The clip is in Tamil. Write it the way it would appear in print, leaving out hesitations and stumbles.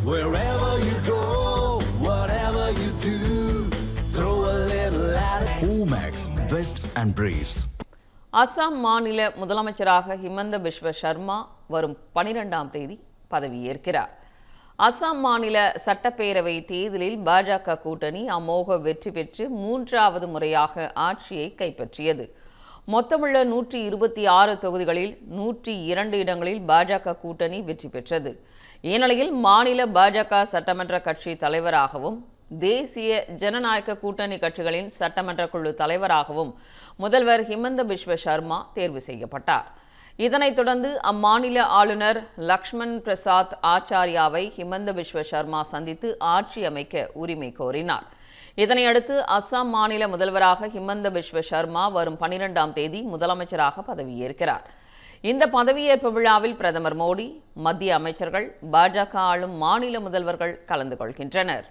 Wherever you go, whatever you do, throw a little at it. Omax, Vest and Briefs. Assam மாநில முதலமைச்சராக ஹிமந்த பிஸ்வ சர்மா வரும் 12ஆம் தேதி பதவியேற்கிறார். அசாம் மாநில சட்டப்பேரவை தேர்தலில் பாஜக கூட்டணி அமோக வெற்றி பெற்று 3வது முறையாக ஆட்சியை கைப்பற்றியது. மொத்தமுள்ள 126 தொகுதிகளில் 102 இடங்களில் பாஜக கூட்டணி வெற்றி பெற்றது. இந்நிலையில் மாநில பாஜக சட்டமன்ற கட்சி தலைவராகவும் தேசிய ஜனநாயக கூட்டணி கட்சிகளின் சட்டமன்ற குழு தலைவராகவும் முதல்வர் ஹிமந்த பிஸ்வ சர்மா தேர்வு செய்யப்பட்டார். இதனைத் தொடர்ந்து அம்மாநில ஆளுநர் லக்ஷ்மண் பிரசாத் ஆச்சாரியாவை ஹிமந்த பிஸ்வ சர்மா சந்தித்து ஆட்சி அமைக்க உரிமை கோரினார். இதனையடுத்து அசாம் மாநில முதல்வராக ஹிமந்த பிஸ்வ சர்மா வரும் 12ஆம் தேதி முதலமைச்சராக பதவியேற்கிறார். இந்த பதவியேற்பு விழாவில் பிரதமர் மோடி, மத்திய அமைச்சர்கள், பாஜக ஆளும் மாநில முதல்வர்கள் கலந்து கொள்கின்றனர்.